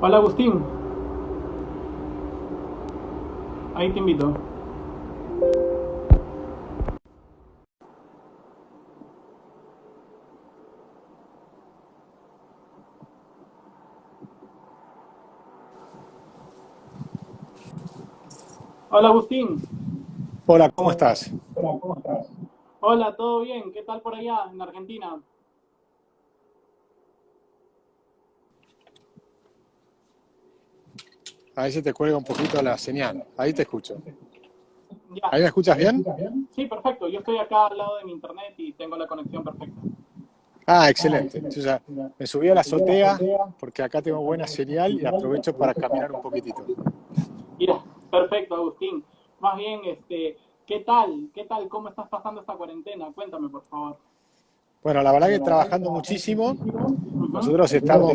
Hola Agustín, ahí te invito. Hola Agustín, Hola, ¿cómo estás? hola, ¿todo bien? ¿Qué tal por allá en Argentina? A ver si te cuelga un poquito la señal. Ahí te escucho. Ya, ¿Ahí me escuchas bien? sí, perfecto, yo estoy acá al lado de mi internet y tengo la conexión perfecta. Ah, excelente. Yo ya me subí a la azotea porque acá tengo buena señal y aprovecho para caminar un poquitito. Ya, perfecto Agustín. Más bien, ¿qué tal? ¿Qué tal? ¿Cómo estás pasando esta cuarentena? Cuéntame, por favor. Bueno, la verdad que trabajando muchísimo. Ujú. Nosotros estamos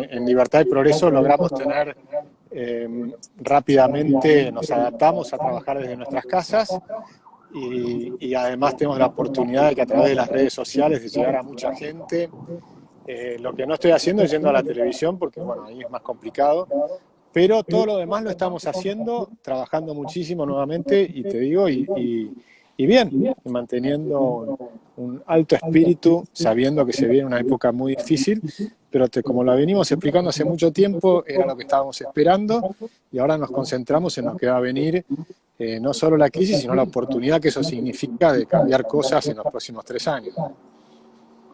en Libertad y Progreso, logramos tener rápidamente, nos adaptamos a trabajar desde nuestras casas y además tenemos la oportunidad de que a través de las redes sociales de llegar a mucha gente. Lo que no estoy haciendo es yendo a la televisión porque, bueno, ahí es más complicado, pero todo lo demás lo estamos haciendo, trabajando muchísimo nuevamente y te digo, y bien, manteniendo un alto espíritu, sabiendo que se viene una época muy difícil, pero como lo venimos explicando hace mucho tiempo, era lo que estábamos esperando y ahora nos concentramos en lo que va a venir, no solo la crisis, sino la oportunidad que eso significa de cambiar cosas en los próximos 3 años.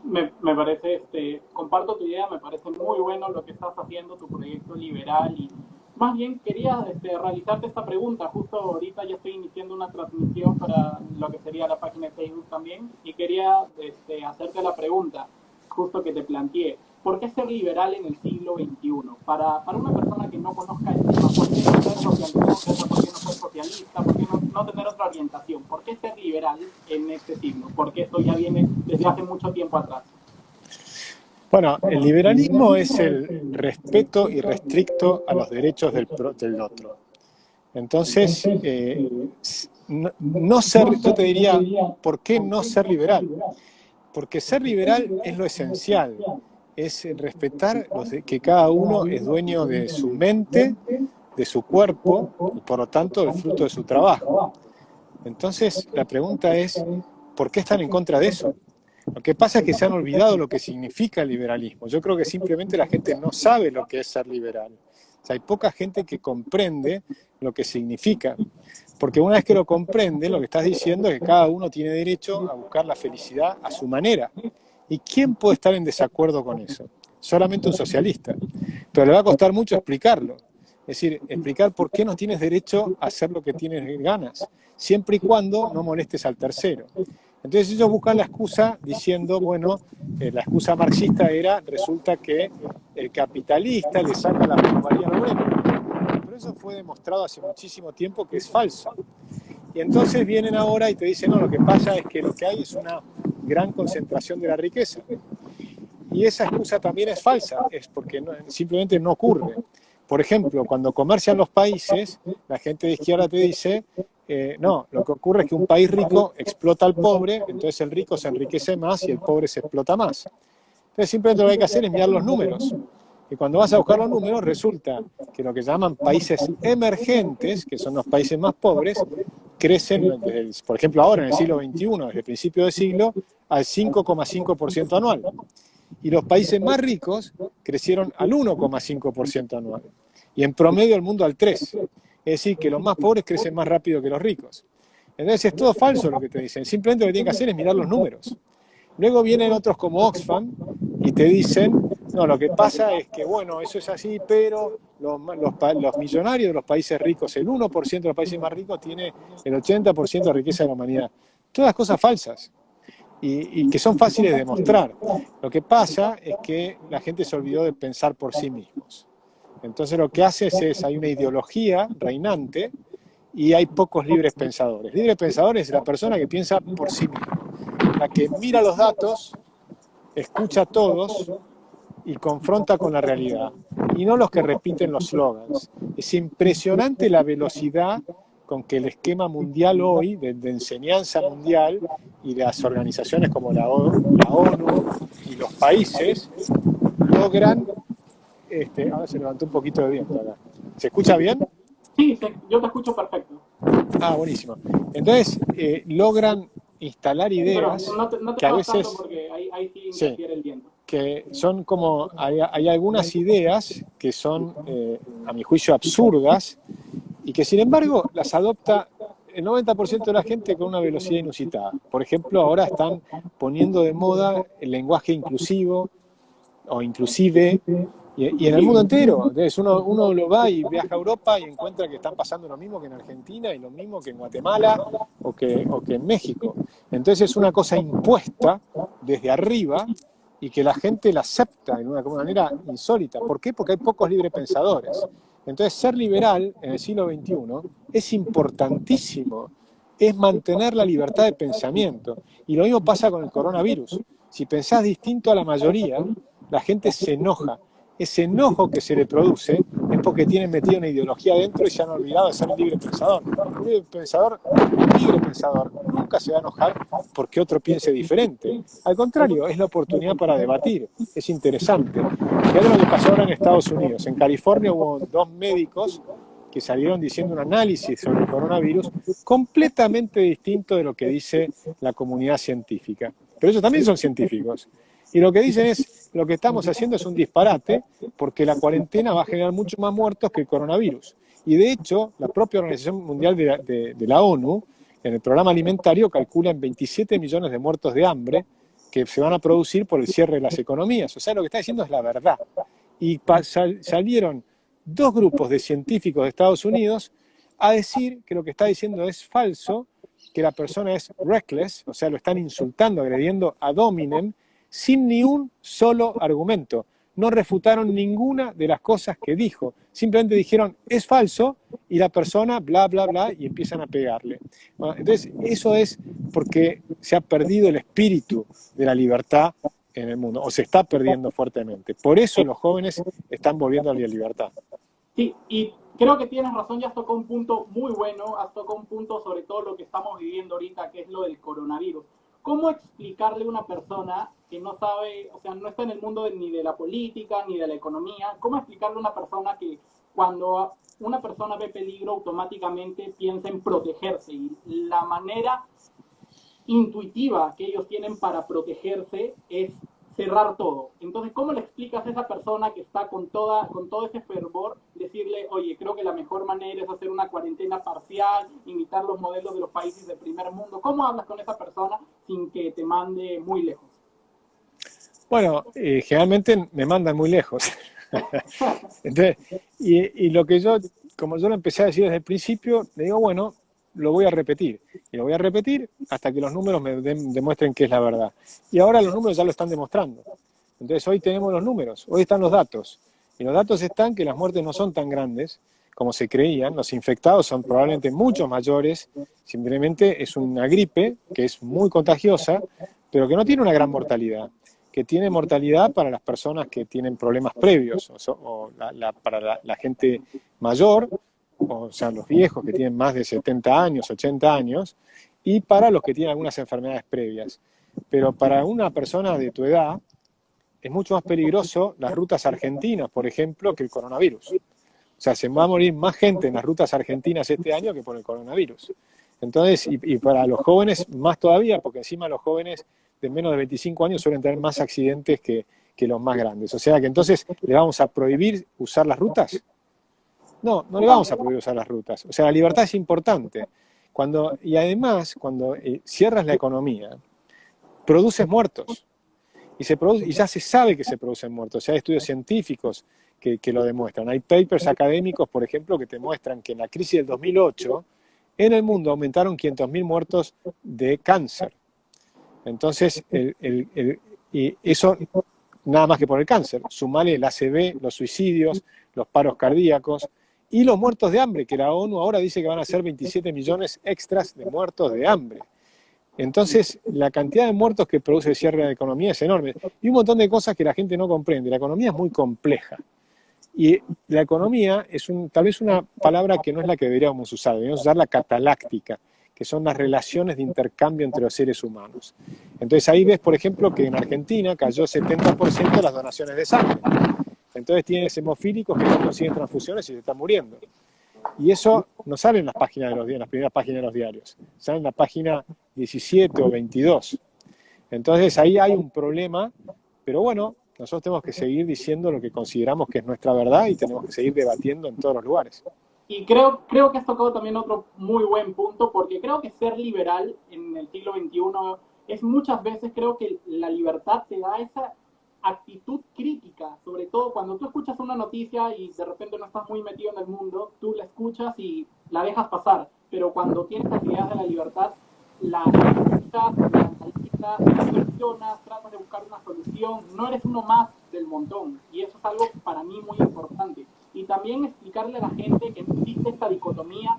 Me parece, comparto tu idea, me parece muy bueno lo que estás haciendo, tu proyecto liberal y más bien quería realizarte esta pregunta. Justo ahorita ya estoy iniciando una transmisión para lo que sería la página de Facebook también y quería hacerte la pregunta justo que te planteé. ¿Por qué ser liberal en el siglo XXI? Para una persona que no conozca el tema, ¿por qué no ser socialdemócrata? ¿Por qué no ser socialista? ¿Por qué no tener otra orientación? ¿Por qué ser liberal en este siglo? Porque esto ya viene desde hace mucho tiempo atrás. Bueno, el liberalismo es el respeto irrestricto a los derechos del otro. Entonces, no ser, yo te diría, ¿por qué no ser liberal? Porque ser liberal es lo esencial, es respetar que cada uno es dueño de su mente, de su cuerpo y por lo tanto del fruto de su trabajo. Entonces, la pregunta es, ¿por qué están en contra de eso? Lo que pasa es que se han olvidado lo que significa el liberalismo. Yo creo que simplemente la gente no sabe lo que es ser liberal. O sea, hay poca gente que comprende lo que significa. Porque una vez que lo comprende, lo que estás diciendo es que cada uno tiene derecho a buscar la felicidad a su manera. ¿Y quién puede estar en desacuerdo con eso? Solamente un socialista. Pero le va a costar mucho explicarlo. Es decir, explicar por qué no tienes derecho a hacer lo que tienes ganas, siempre y cuando no molestes al tercero. Entonces ellos buscan la excusa diciendo, bueno, la excusa marxista era, resulta que el capitalista le saca la plusvalía al obrero. Pero eso fue demostrado hace muchísimo tiempo que es falso. Y entonces vienen ahora y te dicen, no, lo que pasa es que lo que hay es una gran concentración de la riqueza. Y esa excusa también es falsa, es porque simplemente no ocurre. Por ejemplo, cuando comercian los países, la gente de izquierda te dice, no, lo que ocurre es que un país rico explota al pobre, entonces el rico se enriquece más y el pobre se explota más. Entonces simplemente lo que hay que hacer es mirar los números. Y cuando vas a buscar los números, resulta que lo que llaman países emergentes, que son los países más pobres, crecen, por ejemplo, ahora en el siglo XXI, desde el principio del siglo, al 5,5% anual. Y los países más ricos crecieron al 1,5% anual. Y en promedio el mundo al 3%. Es decir, que los más pobres crecen más rápido que los ricos. Entonces es todo falso lo que te dicen. Simplemente lo que tienen que hacer es mirar los números. Luego vienen otros como Oxfam y te dicen, no, lo que pasa es que, bueno, eso es así, pero los millonarios de los países ricos, el 1% de los países más ricos tiene el 80% de riqueza de la humanidad. Todas cosas falsas y que son fáciles de demostrar. Lo que pasa es que la gente se olvidó de pensar por sí mismos. Entonces lo que haces es, hay una ideología reinante y hay pocos libres pensadores. Libre pensador es la persona que piensa por sí misma, la que mira los datos, escucha a todos y confronta con la realidad, y no los que repiten los slogans. Es impresionante la velocidad con que el esquema mundial hoy, de enseñanza mundial, y las organizaciones como la ONU y los países logran ahora se levantó un poquito de viento acá. ¿Se escucha bien? Sí, yo te escucho perfecto. Ah, buenísimo. Entonces, logran instalar ideas Pero no te que a muevas tanto veces, porque ahí sí sí, interfiere el viento. que son como, hay algunas ideas que son, a mi juicio, absurdas y que sin embargo las adopta el 90% de la gente con una velocidad inusitada. Por ejemplo, ahora están poniendo de moda el lenguaje inclusivo o inclusive, y en el mundo entero. Entonces uno lo va y viaja a Europa y encuentra que están pasando lo mismo que en Argentina y lo mismo que en Guatemala o que en México. Entonces es una cosa impuesta desde arriba y que la gente la acepta de una manera insólita. ¿Por qué? Porque hay pocos librepensadores. Entonces ser liberal en el siglo XXI es importantísimo, es mantener la libertad de pensamiento. Y lo mismo pasa con el coronavirus. Si pensás distinto a la mayoría, la gente se enoja. Ese enojo que se le produce es porque tienen metida una ideología adentro y se han olvidado de ser libre pensador. Un libre pensador nunca se va a enojar porque otro piense diferente. Al contrario, es la oportunidad para debatir. Es interesante. Fíjate lo que pasó ahora en Estados Unidos. En California hubo 2 médicos que salieron diciendo un análisis sobre el coronavirus completamente distinto de lo que dice la comunidad científica. Pero ellos también son científicos. Y lo que dicen es, lo que estamos haciendo es un disparate porque la cuarentena va a generar mucho más muertos que el coronavirus. Y de hecho, la propia Organización Mundial de la ONU, en el programa alimentario, calcula en 27 millones de muertos de hambre que se van a producir por el cierre de las economías. O sea, lo que está diciendo es la verdad. Y salieron 2 grupos de científicos de Estados Unidos a decir que lo que está diciendo es falso, que la persona es reckless, o sea, lo están insultando, agrediendo ad hominem, sin ni un solo argumento. No refutaron ninguna de las cosas que dijo. Simplemente dijeron, es falso, y la persona, bla, bla, bla, y empiezan a pegarle. Bueno, entonces, eso es porque se ha perdido el espíritu de la libertad en el mundo, o se está perdiendo fuertemente. Por eso los jóvenes están volviendo a la libertad. Sí, y creo que tienes razón, ya has tocado un punto muy bueno, has tocado un punto sobre todo lo que estamos viviendo ahorita, que es lo del coronavirus. ¿Cómo explicarle a una persona que no sabe, o sea, no está en el mundo ni de la política, ni de la economía, cómo explicarle a una persona que cuando una persona ve peligro automáticamente piensa en protegerse y la manera intuitiva que ellos tienen para protegerse es cerrar todo? Entonces, ¿cómo le explicas a esa persona que está con todo ese fervor, decirle, oye, creo que la mejor manera es hacer una cuarentena parcial, imitar los modelos de los países del primer mundo? ¿Cómo hablas con esa persona sin que te mande muy lejos? Bueno, generalmente me mandan muy lejos. Entonces, y lo que como yo lo empecé a decir desde el principio, le digo, bueno, lo voy a repetir. Y lo voy a repetir hasta que los números me demuestren que es la verdad. Y ahora los números ya lo están demostrando. Entonces hoy tenemos los números, hoy están los datos. Y los datos están que las muertes no son tan grandes como se creían. Los infectados son probablemente mucho mayores. Simplemente es una gripe que es muy contagiosa, pero que no tiene una gran mortalidad. Que tiene mortalidad para las personas que tienen problemas previos, o para la gente mayor, o sea, los viejos que tienen más de 70 años, 80 años, y para los que tienen algunas enfermedades previas. Pero para una persona de tu edad es mucho más peligroso las rutas argentinas, por ejemplo, que el coronavirus. O sea, se va a morir más gente en las rutas argentinas este año que por el coronavirus. Entonces, y para los jóvenes más todavía, porque encima los jóvenes de menos de 25 años suelen tener más accidentes que los más grandes. O sea que entonces, ¿le vamos a prohibir usar las rutas? No, no le vamos a prohibir usar las rutas. O sea, la libertad es importante. Y además, cuando cierras la economía, produces muertos. Y ya se sabe que se producen muertos. O sea, hay estudios científicos que lo demuestran. Hay papers académicos, por ejemplo, que te muestran que en la crisis del 2008, en el mundo aumentaron 500.000 muertos de cáncer. Entonces, y eso nada más que por el cáncer. Sumale el ACV, los suicidios, los paros cardíacos y los muertos de hambre, que la ONU ahora dice que van a ser 27 millones extras de muertos de hambre. Entonces, la cantidad de muertos que produce el cierre de la economía es enorme. Y un montón de cosas que la gente no comprende. La economía es muy compleja. Y la economía es tal vez una palabra que no es la que deberíamos usar. Deberíamos usar la cataláctica, que son las relaciones de intercambio entre los seres humanos. Entonces ahí ves, por ejemplo, que en Argentina cayó 70% las donaciones de sangre. Entonces tienes hemofílicos que no consiguen transfusiones y se están muriendo. Y eso no sale en las páginas de los diarios, en las primeras páginas de los diarios. Sale en la página 17 o 22. Entonces ahí hay un problema, pero bueno, nosotros tenemos que seguir diciendo lo que consideramos que es nuestra verdad y tenemos que seguir debatiendo en todos los lugares. Y creo que has tocado también otro muy buen punto, porque creo que ser liberal en el siglo XXI es muchas veces, creo que la libertad te da esa actitud crítica, sobre todo cuando tú escuchas una noticia y de repente no estás muy metido en el mundo, tú la escuchas y la dejas pasar, pero cuando tienes las ideas de la libertad, la escuchas, la analizas, la cuestionas, tratas de buscar una solución, no eres uno más del montón, y eso es algo para mí muy importante. Y también explicarle a la gente que no existe esta dicotomía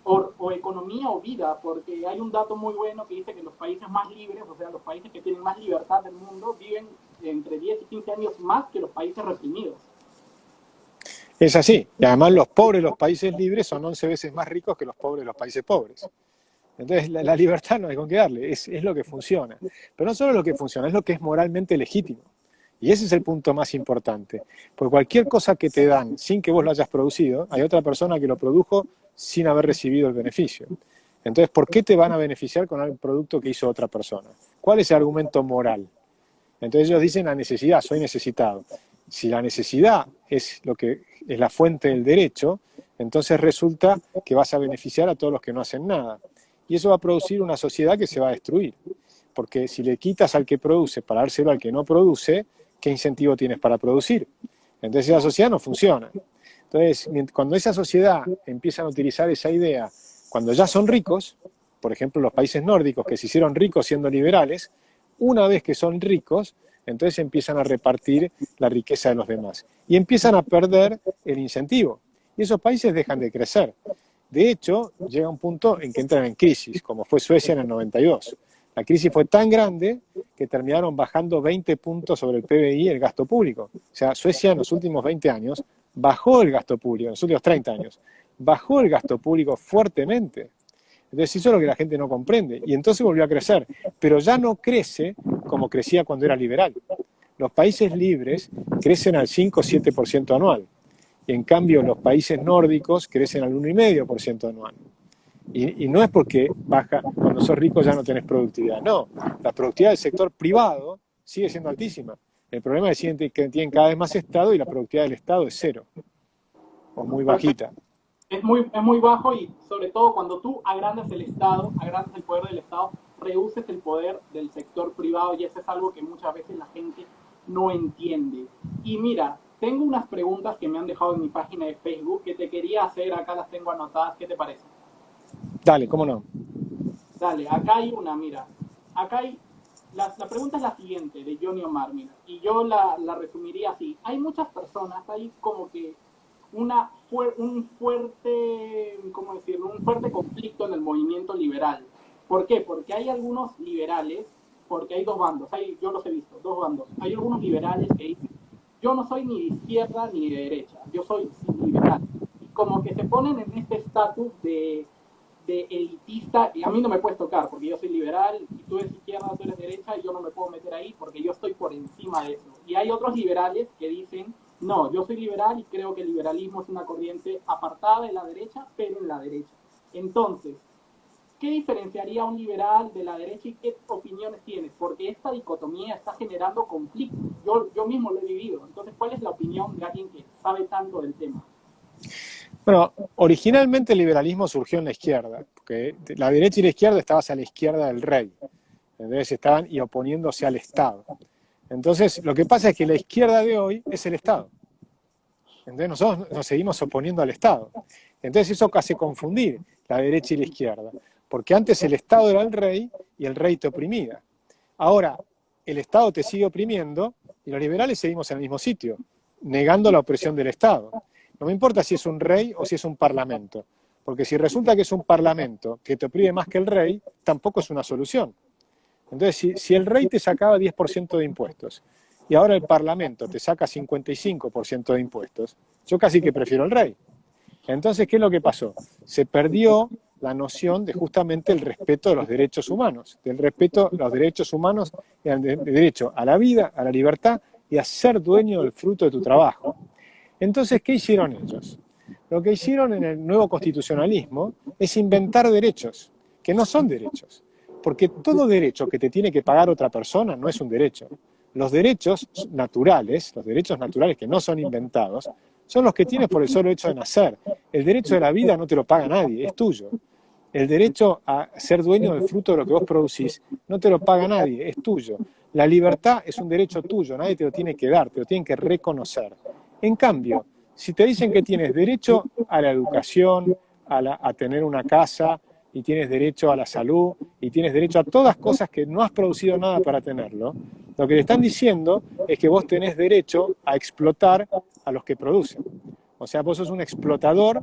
o economía o vida, porque hay un dato muy bueno que dice que los países más libres, o sea, los países que tienen más libertad del mundo, viven entre 10 y 15 años más que los países reprimidos. Es así, y además los pobres de los países libres son 11 veces más ricos que los pobres de los países pobres. Entonces la libertad no hay con qué darle, es lo que funciona. Pero no solo lo que funciona, es lo que es moralmente legítimo. Y ese es el punto más importante. Porque cualquier cosa que te dan sin que vos lo hayas producido, hay otra persona que lo produjo sin haber recibido el beneficio. Entonces, ¿por qué te van a beneficiar con el producto que hizo otra persona? ¿Cuál es el argumento moral? Entonces ellos dicen la necesidad, soy necesitado. Si la necesidad es lo que es la fuente del derecho, entonces resulta que vas a beneficiar a todos los que no hacen nada. Y eso va a producir una sociedad que se va a destruir. Porque si le quitas al que produce para dárselo al que no produce, ¿qué incentivo tienes para producir? Entonces esa sociedad no funciona. Entonces, cuando esa sociedad empiezan a utilizar esa idea, cuando ya son ricos, por ejemplo los países nórdicos que se hicieron ricos siendo liberales, una vez que son ricos, entonces empiezan a repartir la riqueza de los demás. Y empiezan a perder el incentivo. Y esos países dejan de crecer. De hecho, llega un punto en que entran en crisis, como fue Suecia en el 92. La crisis fue tan grande que terminaron bajando 20 puntos sobre el PBI el gasto público. O sea, Suecia en los últimos 20 años bajó el gasto público, en los últimos 30 años, bajó el gasto público fuertemente. Entonces eso es lo que la gente no comprende. Y entonces volvió a crecer. Pero ya no crece como crecía cuando era liberal. Los países libres crecen al 5 o 7% anual. Y en cambio los países nórdicos crecen al 1,5% anual. Y no es porque baja, cuando sos rico ya no tenés productividad. No, la productividad del sector privado sigue siendo altísima. El problema es que tienen cada vez más Estado y la productividad del Estado es cero. O muy bajita. Es muy bajo y sobre todo cuando tú agrandas el Estado, agrandas el poder del Estado, reduces el poder del sector privado y eso es algo que muchas veces la gente no entiende. Y mira, tengo unas preguntas que me han dejado en mi página de Facebook que te quería hacer, acá las tengo anotadas, ¿qué te parece? Dale, ¿cómo no? Dale, acá hay una, mira. Acá hay, la pregunta es la siguiente, de Johnny Omar, mira. Y yo la resumiría así. Hay muchas personas, hay como que un fuerte, ¿cómo decirlo? Un fuerte conflicto en el movimiento liberal. ¿Por qué? Porque hay algunos liberales, porque hay dos bandos, yo los he visto, dos bandos. Hay algunos liberales que dicen, yo no soy ni de izquierda ni de derecha, yo soy liberal. Y como que se ponen en este estatus de elitista, y a mí no me puedes tocar porque yo soy liberal y tú eres izquierda, tú eres derecha y yo no me puedo meter ahí porque yo estoy por encima de eso. Y hay otros liberales que dicen, no, yo soy liberal y creo que el liberalismo es una corriente apartada de la derecha, pero en la derecha. Entonces, ¿qué diferenciaría a un liberal de la derecha y qué opiniones tienes? Porque esta dicotomía está generando conflictos. Yo mismo lo he vivido. Entonces, ¿cuál es la opinión de alguien que sabe tanto del tema? Bueno, originalmente el liberalismo surgió en la izquierda, porque la derecha y la izquierda estaban a la izquierda del rey, entonces estaban y oponiéndose al Estado. Entonces, lo que pasa es que la izquierda de hoy es el Estado. Entonces nosotros nos seguimos oponiendo al Estado. Entonces eso hace confundir la derecha y la izquierda, porque antes el Estado era el rey y el rey te oprimía. Ahora, el Estado te sigue oprimiendo y los liberales seguimos en el mismo sitio, negando la opresión del Estado. No me importa si es un rey o si es un parlamento, porque si resulta que es un parlamento que te oprime más que el rey, tampoco es una solución. Entonces, si el rey te sacaba 10% de impuestos y ahora el parlamento te saca 55% de impuestos, yo casi que prefiero el rey. Entonces, ¿qué es lo que pasó? Se perdió la noción de justamente el respeto de los derechos humanos, del respeto a los derechos humanos, el derecho a la vida, a la libertad y a ser dueño del fruto de tu trabajo. Entonces, ¿qué hicieron ellos? Lo que hicieron en el nuevo constitucionalismo es inventar derechos, que no son derechos. Porque todo derecho que te tiene que pagar otra persona no es un derecho. Los derechos naturales que no son inventados, son los que tienes por el solo hecho de nacer. El derecho de la vida no te lo paga nadie, es tuyo. El derecho a ser dueño del fruto de lo que vos producís no te lo paga nadie, es tuyo. La libertad es un derecho tuyo, nadie te lo tiene que dar, te lo tienen que reconocer. En cambio, si te dicen que tienes derecho a la educación, a tener una casa, y tienes derecho a la salud, y tienes derecho a todas cosas que no has producido nada para tenerlo, lo que le están diciendo es que vos tenés derecho a explotar a los que producen. O sea, vos sos un explotador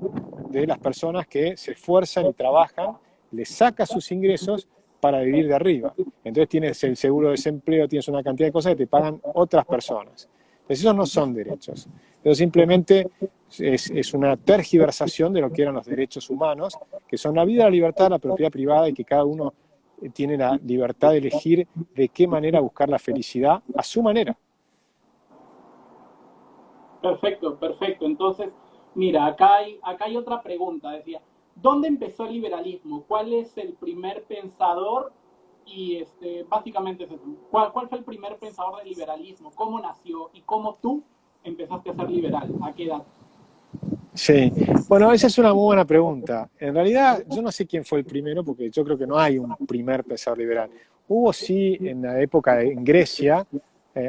de las personas que se esfuerzan y trabajan, les sacas sus ingresos para vivir de arriba. Entonces tienes el seguro de desempleo, tienes una cantidad de cosas que te pagan otras personas. Entonces esos no son derechos. Eso simplemente es una tergiversación de lo que eran los derechos humanos, que son la vida, la libertad, la propiedad privada, y que cada uno tiene la libertad de elegir de qué manera buscar la felicidad a su manera. Perfecto, perfecto. Entonces, mira, acá hay otra pregunta. Decía, ¿dónde empezó el liberalismo? ¿Cuál es el primer pensador? Y básicamente es eso. ¿Cuál fue el primer pensador del liberalismo? ¿Cómo nació? ¿Y cómo tú empezaste a ser liberal? ¿A qué edad? Sí, bueno, esa es una muy buena pregunta. En realidad, yo no sé quién fue el primero, porque yo creo que no hay un primer pensador liberal. Hubo sí en la época en Grecia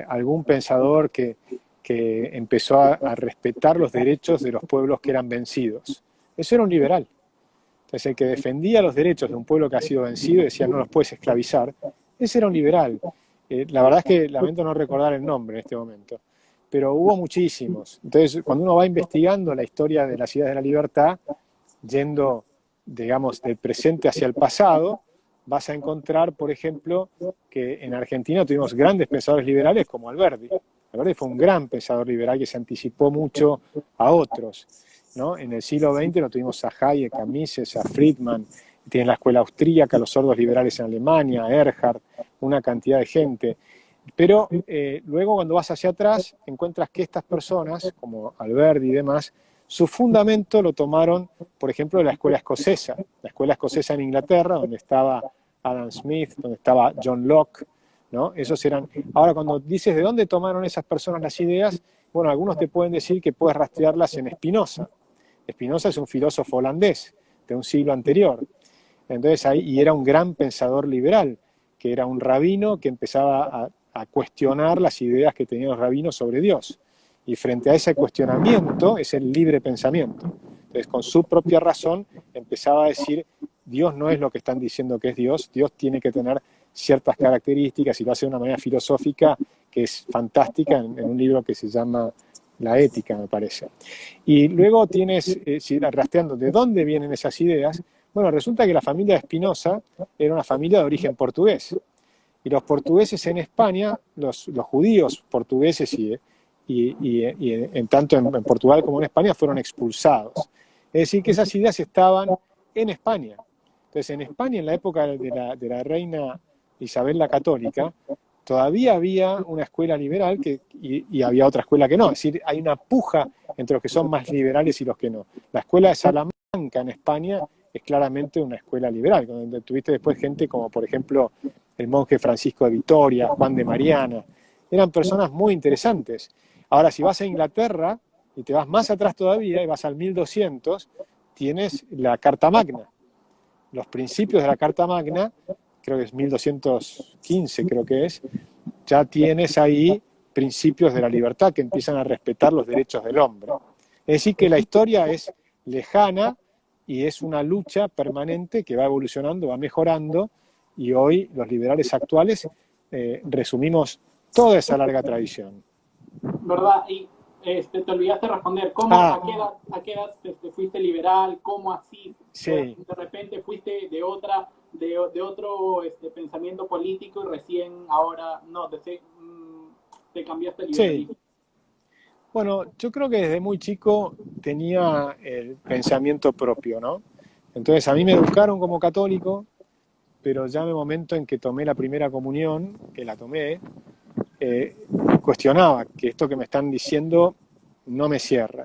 algún pensador que empezó a respetar los derechos de los pueblos que eran vencidos. Eso era un liberal. Entonces, el que defendía los derechos de un pueblo que ha sido vencido y decía no los puedes esclavizar, ese era un liberal. La verdad es que lamento no recordar el nombre en este momento, pero hubo muchísimos. Entonces, cuando uno va investigando la historia de las ideas de la libertad, yendo, digamos, del presente hacia el pasado, vas a encontrar, por ejemplo, que en Argentina tuvimos grandes pensadores liberales como Alberdi. Alberdi fue un gran pensador liberal que se anticipó mucho a otros, ¿no? En el siglo XX lo tuvimos a Hayek, a Mises, a Friedman, tiene la escuela austríaca, los sordos liberales en Alemania, a Erhard, una cantidad de gente. Pero luego cuando vas hacia atrás encuentras que estas personas, como Alberdi y demás, su fundamento lo tomaron, por ejemplo, de la escuela escocesa en Inglaterra, donde estaba Adam Smith, donde estaba John Locke, ¿no? Esos eran. Ahora, cuando dices de dónde tomaron esas personas las ideas, bueno, algunos te pueden decir que puedes rastrearlas en Spinoza. Spinoza es un filósofo holandés de un siglo anterior. Entonces, y era un gran pensador liberal, que era un rabino que empezaba a cuestionar las ideas que tenían los rabinos sobre Dios. Y frente a ese cuestionamiento es el libre pensamiento. Entonces, con su propia razón, empezaba a decir, Dios no es lo que están diciendo que es Dios, Dios tiene que tener ciertas características, y lo hace de una manera filosófica que es fantástica en un libro que se llama La Ética, me parece. Y luego tienes, rastreando de dónde vienen esas ideas, bueno, resulta que la familia de Spinoza era una familia de origen portugués. Y los portugueses en España, los judíos portugueses tanto en Portugal como en España fueron expulsados. Es decir, que esas ideas estaban en España. Entonces, en España, en la época de la reina Isabel la Católica, todavía había una escuela liberal y había otra escuela que no. Es decir, hay una puja entre los que son más liberales y los que no. La escuela de Salamanca en España es claramente una escuela liberal, donde tuviste después gente como, por ejemplo, el monje Francisco de Vitoria, Juan de Mariana. Eran personas muy interesantes. Ahora, si vas a Inglaterra y te vas más atrás todavía y vas al 1200, tienes la Carta Magna. Los principios de la Carta Magna, creo que es 1215, creo que es, ya tienes ahí principios de la libertad que empiezan a respetar los derechos del hombre. Es decir, que la historia es lejana y es una lucha permanente que va evolucionando, va mejorando, y hoy los liberales actuales resumimos toda esa larga tradición. ¿Verdad? Y te olvidaste responder, ¿cómo, a qué edad fuiste liberal? ¿Cómo así? Sí. De repente fuiste de otro pensamiento político y recién ahora no, te cambiaste el liberalismo. Sí. Bueno, yo creo que desde muy chico tenía el pensamiento propio, ¿no? Entonces a mí me educaron como católico, pero ya en el momento en que tomé la primera comunión, que la tomé, cuestionaba que esto que me están diciendo no me cierra.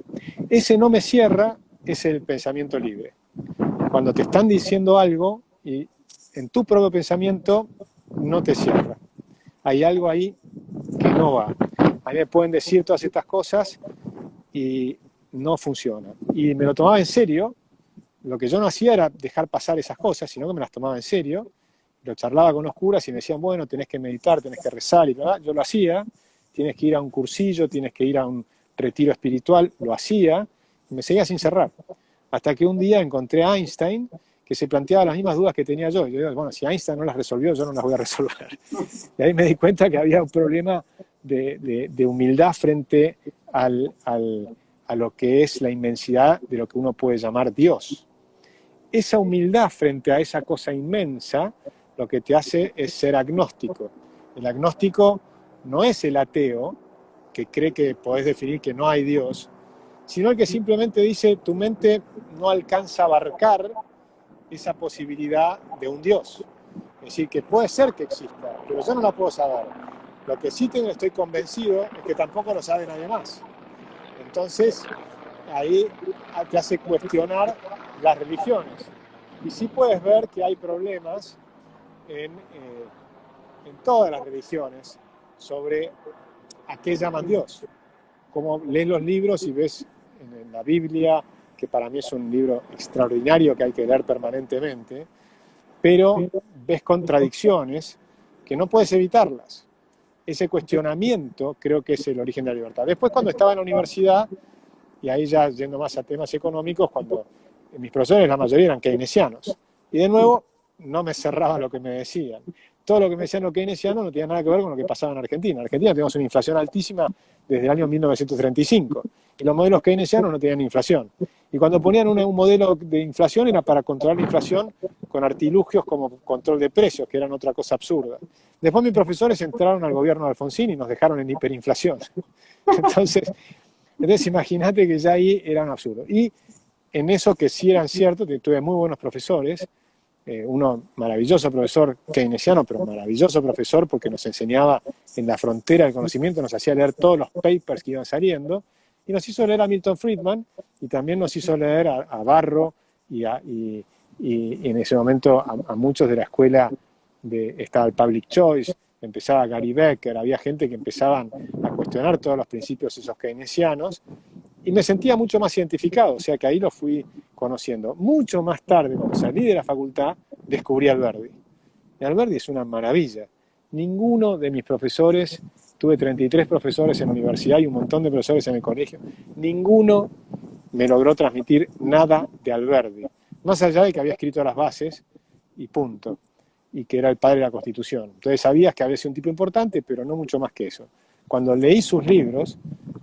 Ese no me cierra es el pensamiento libre. Cuando te están diciendo algo y en tu propio pensamiento no te cierra. Hay algo ahí que no va. A mí me pueden decir todas estas cosas y no funciona. Y me lo tomaba en serio. Lo que yo no hacía era dejar pasar esas cosas, sino que me las tomaba en serio. Lo charlaba con los curas y me decían, bueno, tenés que meditar, tenés que rezar, y bla. Yo lo hacía. Tienes que ir a un cursillo, tienes que ir a un retiro espiritual. Lo hacía y me seguía sin cerrar. Hasta que un día encontré a Einstein, que se planteaba las mismas dudas que tenía yo. Y yo digo, bueno, si Einstein no las resolvió, yo no las voy a resolver. Y ahí me di cuenta que había un problema de humildad frente a lo que es la inmensidad de lo que uno puede llamar Dios. Esa humildad frente a esa cosa inmensa, lo que te hace es ser agnóstico. El agnóstico no es el ateo, que cree que podés definir que no hay Dios, sino el que simplemente dice, tu mente no alcanza a abarcar esa posibilidad de un Dios. Es decir, que puede ser que exista, pero yo no la puedo saber. Lo que sí estoy convencido es que tampoco lo sabe nadie más. Entonces, ahí te hace cuestionar las religiones. Y sí puedes ver que hay problemas en todas las religiones sobre a qué llaman Dios. Como lees los libros y ves en la Biblia, que para mí es un libro extraordinario que hay que leer permanentemente, pero ves contradicciones que no puedes evitarlas. Ese cuestionamiento creo que es el origen de la libertad. Después, cuando estaba en la universidad, y ahí ya yendo más a temas económicos, cuando mis profesores, la mayoría eran keynesianos, y de nuevo no me cerraba lo que me decían. Todo lo que me decían los keynesianos no tenía nada que ver con lo que pasaba en Argentina. En Argentina tenemos una inflación altísima desde el año 1935, y los modelos keynesianos no tenían inflación. Y cuando ponían un modelo de inflación era para controlar la inflación con artilugios como control de precios, que eran otra cosa absurda. Después mis profesores entraron al gobierno de Alfonsín y nos dejaron en hiperinflación. Entonces imagínate que ya ahí era un absurdo. Y en eso que sí eran ciertos, tuve muy buenos profesores, uno maravilloso profesor keynesiano, pero maravilloso profesor porque nos enseñaba en la frontera del conocimiento, nos hacía leer todos los papers que iban saliendo, y nos hizo leer a Milton Friedman, y también nos hizo leer a Barro, y en ese momento a muchos de la escuela, estaba el Public Choice, empezaba Gary Becker, había gente que empezaban a cuestionar todos los principios esos keynesianos, y me sentía mucho más identificado, o sea que ahí lo fui conociendo. Mucho más tarde, cuando salí de la facultad, descubrí a Alberdi. Y Alberdi es una maravilla. Ninguno de mis profesores, tuve 33 profesores en la universidad y un montón de profesores en el colegio, ninguno me logró transmitir nada de Alberdi. Más allá de que había escrito las bases y punto, y que era el padre de la Constitución. Entonces sabías que había sido un tipo importante, pero no mucho más que eso. Cuando leí sus libros,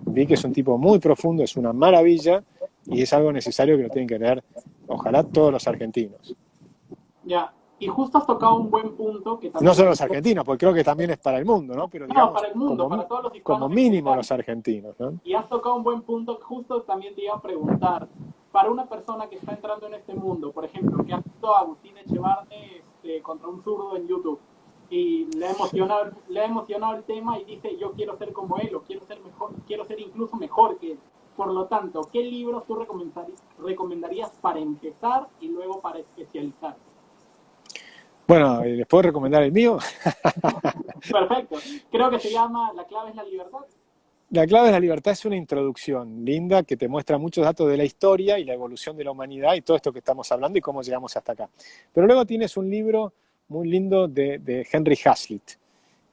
vi que es un tipo muy profundo, es una maravilla, y es algo necesario que lo tienen que leer, ojalá todos los argentinos. Ya, y justo has tocado un buen punto que también... No solo los argentinos, porque creo que también es para el mundo, ¿no? Pero digamos, para el mundo, para todos los hispanos. Como mínimo los argentinos, ¿no? Y has tocado un buen punto, justo también te iba a preguntar, para una persona que está entrando en este mundo, por ejemplo, que ha visto a Agustín Echevarne contra un zurdo en YouTube, y le ha emocionado el tema y dice, yo quiero ser como él, o quiero ser mejor, quiero ser incluso mejor que él. Por lo tanto, ¿qué libros tú recomendarías para empezar y luego para especializarte? Bueno, ¿les puedo recomendar el mío? Perfecto. Creo que se llama La clave es la libertad. La clave de la libertad es una introducción linda que te muestra muchos datos de la historia y la evolución de la humanidad y todo esto que estamos hablando y cómo llegamos hasta acá. Pero luego tienes un libro muy lindo de Henry Hazlitt,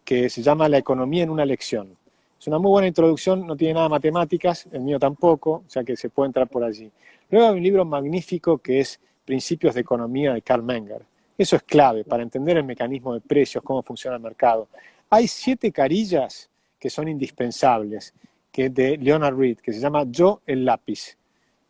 que se llama La economía en una lección. Es una muy buena introducción, no tiene nada de matemáticas, el mío tampoco, o sea que se puede entrar por allí. Luego hay un libro magnífico que es Principios de Economía de Carl Menger. Eso es clave para entender el mecanismo de precios, cómo funciona el mercado. Hay 7 carillas que son indispensables, que de Leonard Read, que se llama Yo el lápiz,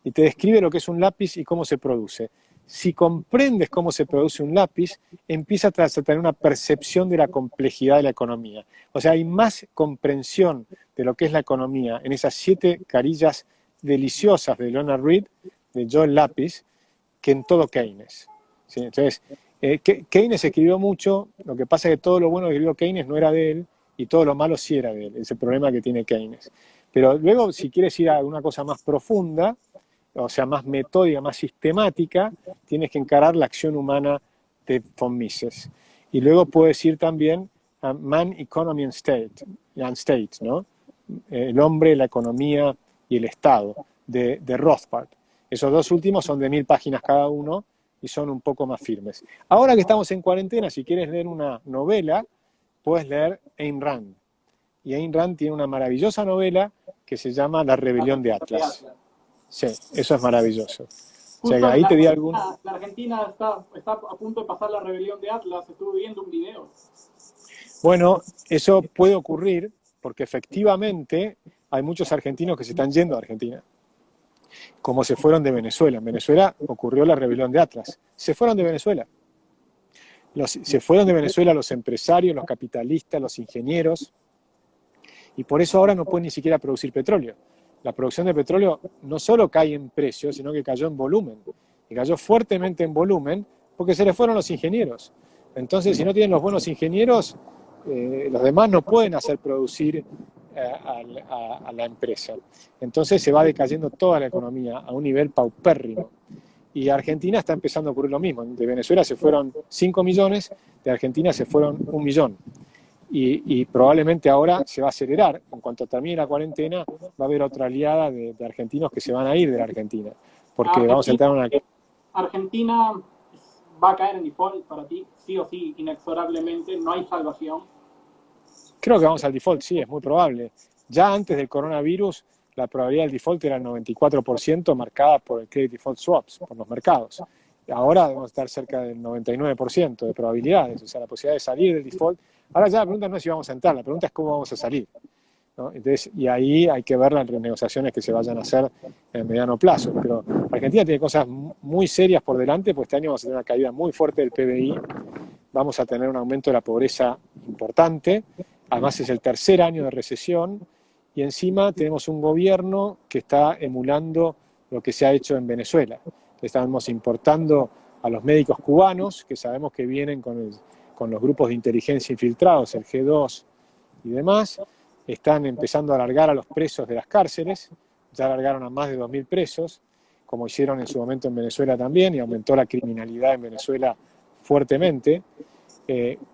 y te describe lo que es un lápiz y cómo se produce. Si comprendes cómo se produce un lápiz, empiezas a tener una percepción de la complejidad de la economía. O sea, hay más comprensión de lo que es la economía en esas 7 carillas deliciosas de Leonard Read, de Yo el lápiz, que en todo Keynes. ¿Sí? Entonces, Keynes escribió mucho, lo que pasa es que todo lo bueno que escribió Keynes no era de él, y todo lo malo sí era de él, es el problema que tiene Keynes. Pero luego, si quieres ir a una cosa más profunda, o sea, más metódica, más sistemática, tienes que encarar la acción humana de von Mises. Y luego puedes ir también a Man, Economy and State, ¿no? El hombre, la economía y el Estado, de Rothbard. Esos dos últimos son de 1000 páginas cada uno y son un poco más firmes. Ahora que estamos en cuarentena, si quieres leer una novela, puedes leer Ayn Rand. Y Ayn Rand tiene una maravillosa novela que se llama La rebelión de Atlas. Sí, eso es maravilloso. O sea, que ahí te di algún... La Argentina está a punto de pasar la rebelión de Atlas, estuve viendo un video. Bueno, eso puede ocurrir porque efectivamente hay muchos argentinos que se están yendo a Argentina, como se fueron de Venezuela. En Venezuela ocurrió la rebelión de Atlas. Se fueron de Venezuela. Se fueron de Venezuela los empresarios, los capitalistas, los ingenieros, y por eso ahora no pueden ni siquiera producir petróleo. La producción de petróleo no solo cae en precio, sino que cayó en volumen. Y cayó fuertemente en volumen porque se les fueron los ingenieros. Entonces, si no tienen los buenos ingenieros, los demás no pueden hacer producir a la empresa. Entonces se va decayendo toda la economía a un nivel paupérrimo. Y Argentina está empezando a ocurrir lo mismo. De Venezuela se fueron 5 millones, de Argentina se fueron 1 millón. Y probablemente ahora se va a acelerar. En cuanto termine la cuarentena, va a haber otra oleada de argentinos que se van a ir de la Argentina. Porque vamos a entrar en una... Argentina va a caer en default para ti, sí o sí, inexorablemente, no hay salvación. Creo que vamos al default, sí, es muy probable. Ya antes del coronavirus, la probabilidad del default era el 94% marcada por el credit default swaps, por los mercados. Ahora debemos estar cerca del 99% de probabilidades, o sea, la posibilidad de salir del default. Ahora ya la pregunta no es si vamos a entrar, la pregunta es cómo vamos a salir, ¿no? Entonces, y ahí hay que ver las renegociaciones que se vayan a hacer en mediano plazo. Pero Argentina tiene cosas muy serias por delante, pues este año vamos a tener una caída muy fuerte del PBI, vamos a tener un aumento de la pobreza importante, además es el tercer año de recesión, y encima tenemos un gobierno que está emulando lo que se ha hecho en Venezuela. Estamos importando a los médicos cubanos, que sabemos que vienen con los grupos de inteligencia infiltrados, el G2 y demás. Están empezando a alargar a los presos de las cárceles, ya alargaron a más de 2000 presos, como hicieron en su momento en Venezuela también, y aumentó la criminalidad en Venezuela fuertemente.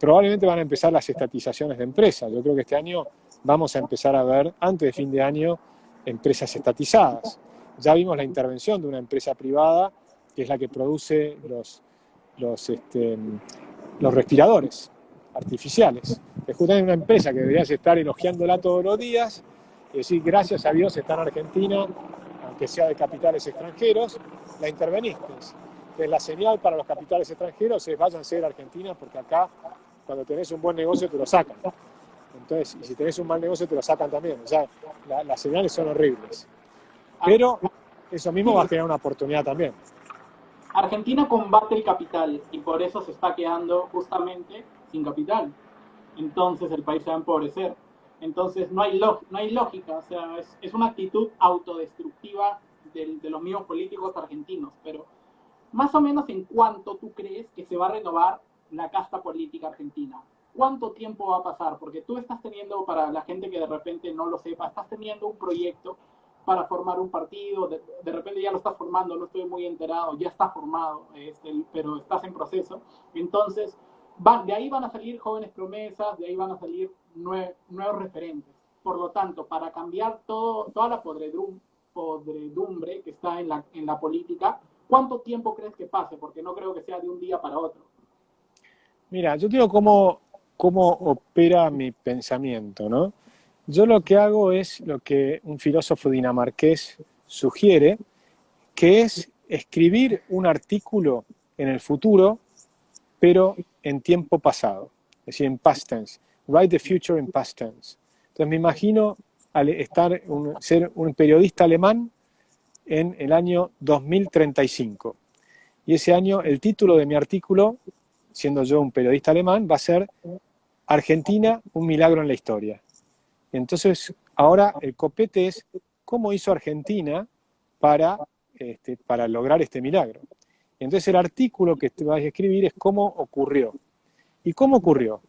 Probablemente van a empezar las estatizaciones de empresas. Yo creo que este año vamos a empezar a ver, antes de fin de año, empresas estatizadas. Ya vimos la intervención de una empresa privada, que es la que produce los respiradores artificiales. Es justamente una empresa que deberías estar elogiándola todos los días y decir, gracias a Dios está en Argentina, aunque sea de capitales extranjeros, la interveniste. Entonces, la señal para los capitales extranjeros es váyanse de Argentina, porque acá, cuando tenés un buen negocio, te lo sacan. Entonces, y si tenés un mal negocio, te lo sacan también. O sea, las señales son horribles. Pero eso mismo va a generar una oportunidad también. Argentina combate el capital y por eso se está quedando justamente sin capital. Entonces el país se va a empobrecer. Entonces no hay lógica, o sea, es una actitud autodestructiva de los mismos políticos argentinos. Pero más o menos, ¿en cuánto tú crees que se va a renovar la casta política argentina? ¿Cuánto tiempo va a pasar? Porque tú estás teniendo, para la gente que de repente no lo sepa, estás teniendo un proyecto para formar un partido, de repente ya lo estás formando, no estoy muy enterado, ya está formado, pero estás en proceso. Entonces, de ahí van a salir jóvenes promesas, de ahí van a salir nuevos referentes. Por lo tanto, para cambiar toda la podredumbre que está en la política, ¿cuánto tiempo crees que pase? Porque no creo que sea de un día para otro. Mira, yo digo cómo opera mi pensamiento, ¿no? Yo lo que hago es lo que un filósofo dinamarqués sugiere, que es escribir un artículo en el futuro, pero en tiempo pasado, es decir, en past tense. Write the future in past tense. Entonces me imagino ser un periodista alemán en el año 2035. Y ese año el título de mi artículo, siendo yo un periodista alemán, va a ser Argentina, un milagro en la historia. Entonces, ahora el copete es cómo hizo Argentina para lograr este milagro. Entonces, el artículo que te vas a escribir es cómo ocurrió. ¿Y cómo ocurrió?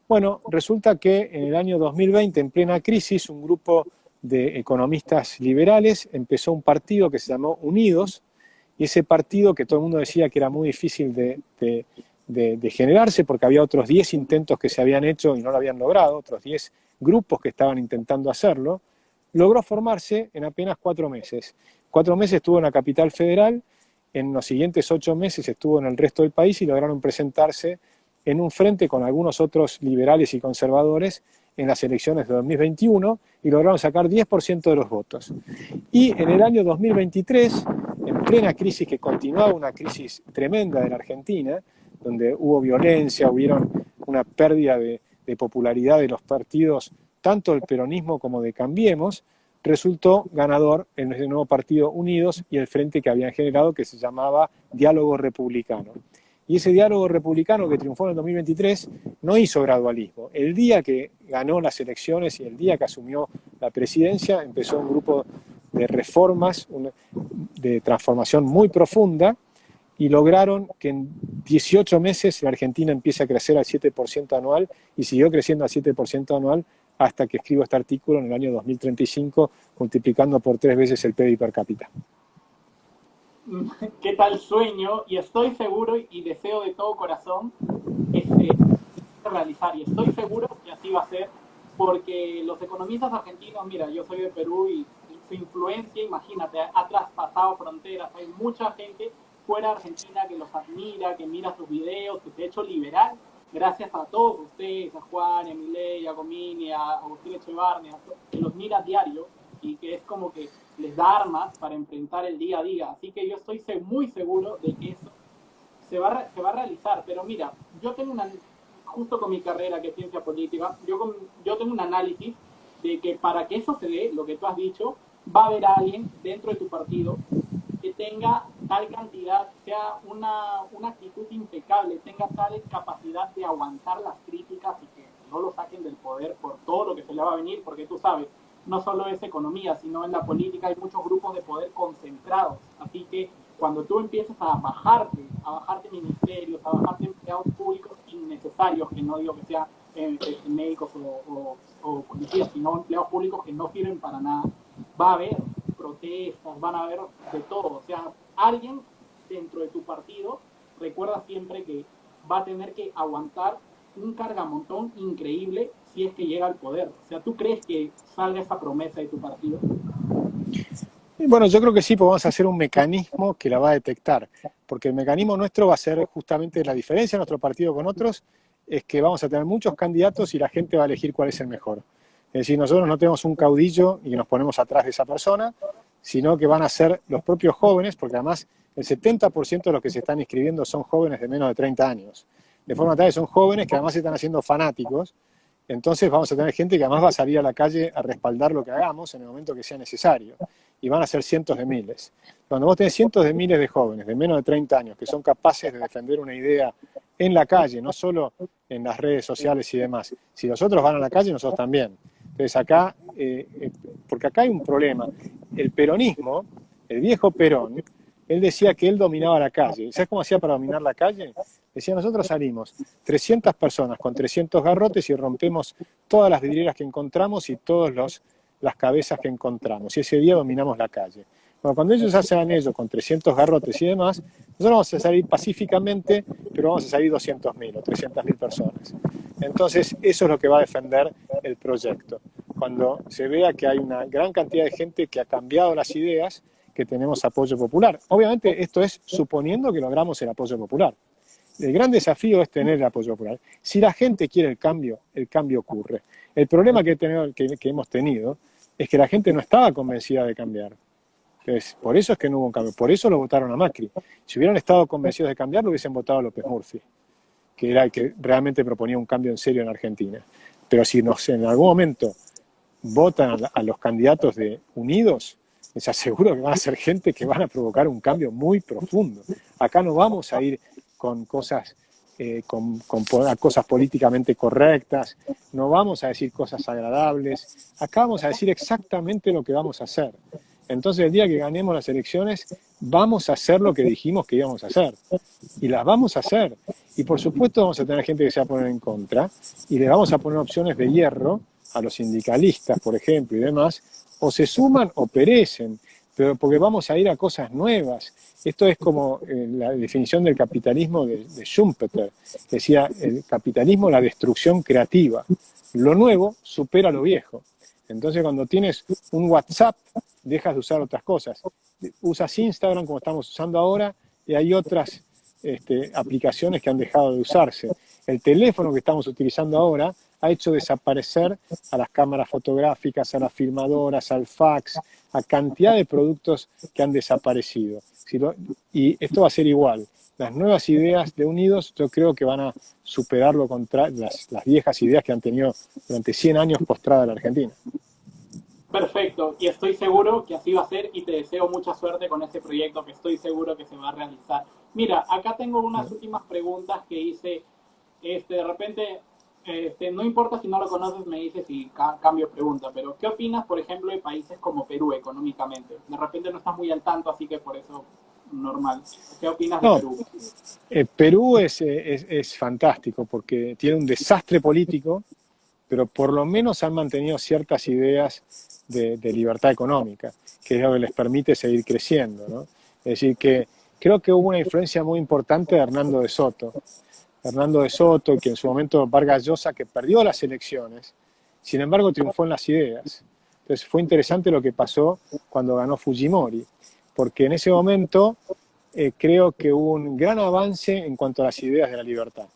Bueno, resulta que en el año 2020, en plena crisis, un grupo de economistas liberales empezó un partido que se llamó Unidos, y ese partido, que todo el mundo decía que era muy difícil de generarse, porque había otros 10 intentos que se habían hecho y no lo habían logrado, otros 10 grupos que estaban intentando hacerlo, logró formarse en apenas 4 meses. 4 meses estuvo en la capital federal, en los siguientes 8 meses estuvo en el resto del país y lograron presentarse en un frente con algunos otros liberales y conservadores en las elecciones de 2021 y lograron sacar 10% de los votos. Y en el año 2023, en plena crisis que continuaba, una crisis tremenda de la Argentina, donde hubo violencia, hubieron una pérdida de popularidad de los partidos, tanto del peronismo como de Cambiemos, resultó ganador en el nuevo partido Unidos y el frente que habían generado, que se llamaba Diálogo Republicano. Y ese diálogo republicano que triunfó en el 2023 no hizo gradualismo. El día que ganó las elecciones y el día que asumió la presidencia, empezó un grupo de reformas, de transformación muy profunda, y lograron que en 18 meses la Argentina empiece a crecer al 7% anual y siguió creciendo al 7% anual hasta que escribo este artículo en el año 2035, multiplicando por 3 veces el PIB per cápita. ¿Qué tal sueño? Y estoy seguro y deseo de todo corazón realizar, y estoy seguro que así va a ser, porque los economistas argentinos, mira, yo soy de Perú y su influencia, imagínate, ha traspasado fronteras. Hay mucha gente fuera de Argentina que los admira, que mira sus videos, que se ha hecho liberal gracias a todos ustedes, a Juan, a Milei, a Gomini, a Agustín Echevarne, que los mira a diario y que es como que les da armas para enfrentar el día a día. Así que yo estoy muy seguro de que eso se va a realizar. Pero mira, yo tengo justo con mi carrera, que es ciencia política, yo tengo un análisis de que para que eso se dé, lo que tú has dicho, va a haber alguien dentro de tu partido que tenga tal cantidad, sea una actitud impecable, tenga tal capacidad de aguantar las críticas y que no lo saquen del poder por todo lo que se le va a venir, porque tú sabes, no solo es economía, sino en la política hay muchos grupos de poder concentrados. Así que cuando tú empiezas a bajarte ministerios, a bajarte empleados públicos innecesarios, que no digo que sean médicos o policías, sino empleados públicos que no sirven para nada, va a haber protestas, van a haber de todo. O sea, alguien dentro de tu partido, recuerda siempre que va a tener que aguantar un cargamontón increíble si es que llega al poder. O sea, ¿tú crees que salga esa promesa de tu partido? Bueno, yo creo que sí, pues vamos a hacer un mecanismo que la va a detectar, porque el mecanismo nuestro va a ser justamente la diferencia de nuestro partido con otros, es que vamos a tener muchos candidatos y la gente va a elegir cuál es el mejor. Es decir, nosotros no tenemos un caudillo y nos ponemos atrás de esa persona, sino que van a ser los propios jóvenes, porque además el 70% de los que se están inscribiendo son jóvenes de menos de 30 años. De forma tal que son jóvenes que además se están haciendo fanáticos. Entonces vamos a tener gente que además va a salir a la calle a respaldar lo que hagamos en el momento que sea necesario. Y van a ser cientos de miles. Cuando vos tenés cientos de miles de jóvenes de menos de 30 años que son capaces de defender una idea en la calle, no solo en las redes sociales y demás. Si los otros van a la calle, nosotros también. Entonces acá, porque acá hay un problema. El peronismo, el viejo Perón, él decía que él dominaba la calle. ¿Sabes cómo hacía para dominar la calle? Decía, nosotros salimos 300 personas con 300 garrotes y rompemos todas las vidrieras que encontramos y todas las cabezas que encontramos. Y ese día dominamos la calle. Bueno, cuando ellos hacen ello con 300 garrotes y demás, nosotros vamos a salir pacíficamente, pero vamos a salir 200.000 o 300.000 personas. Entonces, eso es lo que va a defender el proyecto. Cuando se vea que hay una gran cantidad de gente que ha cambiado las ideas, que tenemos apoyo popular. Obviamente, esto es suponiendo que logramos el apoyo popular. El gran desafío es tener el apoyo popular. Si la gente quiere el cambio ocurre. El problema que hemos tenido es que la gente no estaba convencida de cambiar. Entonces, por eso es que no hubo un cambio. Por eso lo votaron a Macri. Si hubieran estado convencidos de cambiar, lo hubiesen votado a López Murphy, que era el que realmente proponía un cambio en serio en Argentina. Pero si en algún momento votan a los candidatos de Unidos, les aseguro que van a ser gente que van a provocar un cambio muy profundo. Acá no vamos a ir con cosas, cosas políticamente correctas, no vamos a decir cosas agradables, acá vamos a decir exactamente lo que vamos a hacer. Entonces el día que ganemos las elecciones vamos a hacer lo que dijimos que íbamos a hacer. Y las vamos a hacer. Y por supuesto vamos a tener gente que se va a poner en contra y le vamos a poner opciones de hierro a los sindicalistas, por ejemplo, y demás, o se suman o perecen, pero porque vamos a ir a cosas nuevas. Esto es como la definición del capitalismo de Schumpeter, que decía, el capitalismo, la destrucción creativa. Lo nuevo supera lo viejo. Entonces, cuando tienes un WhatsApp, dejas de usar otras cosas. Usas Instagram como estamos usando ahora y hay otras aplicaciones que han dejado de usarse. El teléfono que estamos utilizando ahora ha hecho desaparecer a las cámaras fotográficas, a las filmadoras, al fax, a cantidad de productos que han desaparecido. Y esto va a ser igual. Las nuevas ideas de Unidos yo creo que van a superar las viejas ideas que han tenido durante 100 años postrada la Argentina. Perfecto, y estoy seguro que así va a ser y te deseo mucha suerte con ese proyecto que estoy seguro que se va a realizar. Mira, acá tengo unas últimas preguntas que hice, de repente, no importa si no lo conoces, me dices y cambio pregunta, pero ¿qué opinas, por ejemplo, de países como Perú económicamente? De repente no estás muy al tanto, así que por eso normal. ¿Qué opinas de Perú? Perú es fantástico porque tiene un desastre político, pero por lo menos han mantenido ciertas ideas de libertad económica, que es lo que les permite seguir creciendo, ¿no? Es decir, que creo que hubo una influencia muy importante de Hernando de Soto. Hernando de Soto, que en su momento Vargas Llosa, que perdió las elecciones, sin embargo triunfó en las ideas. Entonces fue interesante lo que pasó cuando ganó Fujimori, porque en ese momento creo que hubo un gran avance en cuanto a las ideas de la libertad.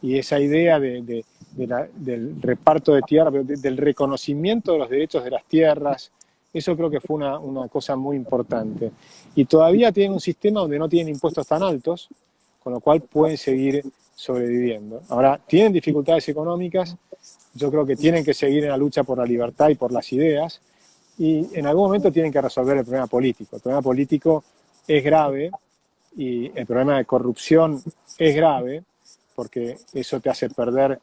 Y esa idea del reparto de tierra, del reconocimiento de los derechos de las tierras, eso creo que fue una cosa muy importante. Y todavía tienen un sistema donde no tienen impuestos tan altos, con lo cual pueden seguir sobreviviendo. Ahora, tienen dificultades económicas, yo creo que tienen que seguir en la lucha por la libertad y por las ideas, y en algún momento tienen que resolver el problema político. El problema político es grave, y el problema de corrupción es grave, porque eso te hace perder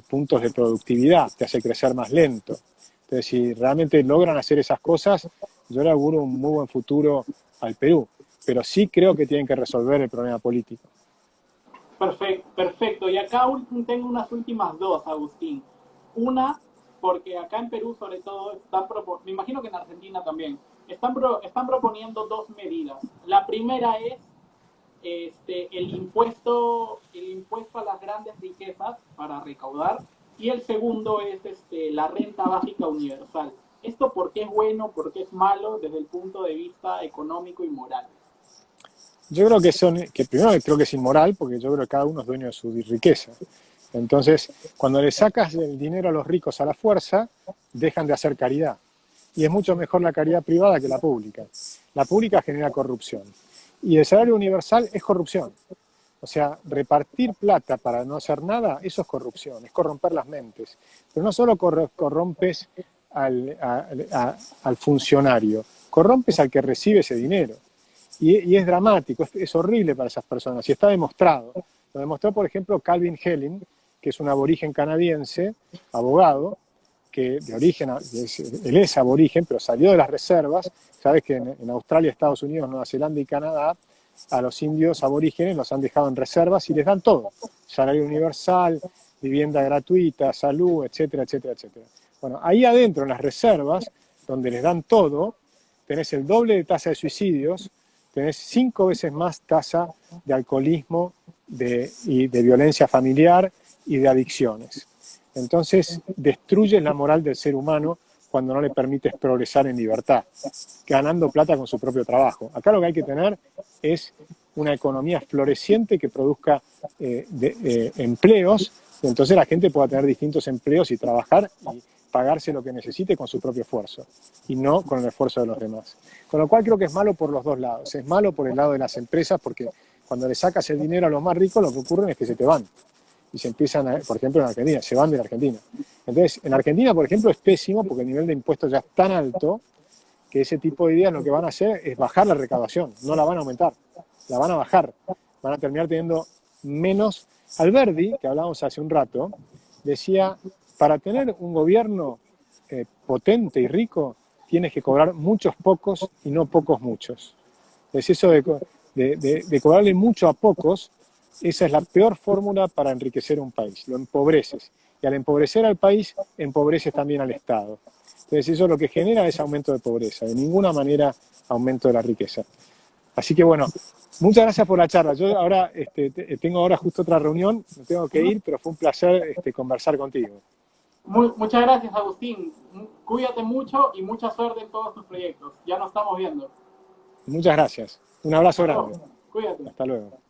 puntos de productividad, te hace crecer más lento. Entonces, si realmente logran hacer esas cosas, yo le auguro un muy buen futuro al Perú, pero sí creo que tienen que resolver el problema político. Perfecto. Y acá tengo unas últimas dos, Agustín. Una, porque acá en Perú sobre todo, me imagino que en Argentina también, están proponiendo dos medidas. La primera es el impuesto a las grandes riquezas para recaudar, y el segundo es la renta básica universal. ¿Esto por qué es bueno, por qué es malo desde el punto de vista económico y moral? Yo creo que primero creo que es inmoral, porque yo creo que cada uno es dueño de su riqueza. Entonces, cuando le sacas el dinero a los ricos a la fuerza, dejan de hacer caridad. Y es mucho mejor la caridad privada que la pública. La pública genera corrupción. Y el salario universal es corrupción. O sea, repartir plata para no hacer nada, eso es corrupción, es corromper las mentes. Pero no solo corrompes al funcionario, corrompes al que recibe ese dinero. Y es dramático, es horrible para esas personas, y está demostrado. Lo demostró, por ejemplo, Calvin Helling, que es un aborigen canadiense, abogado, que de origen, él es aborigen, pero salió de las reservas. Sabes que en Australia, Estados Unidos, Nueva Zelanda y Canadá, a los indios aborígenes los han dejado en reservas y les dan todo. Salario universal, vivienda gratuita, salud, etcétera, etcétera, etcétera. Bueno, ahí adentro, en las reservas, donde les dan todo, tenés el doble de tasa de suicidios, tenés 5 veces más tasa de alcoholismo y de violencia familiar y de adicciones. Entonces, destruyes la moral del ser humano cuando no le permites progresar en libertad, ganando plata con su propio trabajo. Acá lo que hay que tener es una economía floreciente que produzca empleos, y entonces la gente pueda tener distintos empleos y trabajar y pagarse lo que necesite con su propio esfuerzo, y no con el esfuerzo de los demás. Con lo cual creo que es malo por los dos lados. Es malo por el lado de las empresas, porque cuando le sacas el dinero a los más ricos, lo que ocurre es que se te van. Y se empiezan, por ejemplo, en Argentina, se van de la Argentina. Entonces, en Argentina, por ejemplo, es pésimo porque el nivel de impuestos ya es tan alto que ese tipo de ideas lo que van a hacer es bajar la recaudación, no la van a aumentar, la van a bajar. Van a terminar teniendo menos. Alberdi, que hablábamos hace un rato, decía, para tener un gobierno potente y rico, tienes que cobrar muchos pocos y no pocos muchos. Entonces eso de cobrarle mucho a pocos, esa es la peor fórmula para enriquecer un país, lo empobreces. Y al empobrecer al país, empobreces también al Estado. Entonces eso lo que genera es aumento de pobreza, de ninguna manera aumento de la riqueza. Así que bueno, muchas gracias por la charla. Yo ahora tengo ahora justo otra reunión, me tengo que ir, pero fue un placer conversar contigo. Muchas gracias, Agustín. Cuídate mucho y mucha suerte en todos tus proyectos. Ya nos estamos viendo. Muchas gracias. Un abrazo Hasta luego. grande. Cuídate. Hasta luego.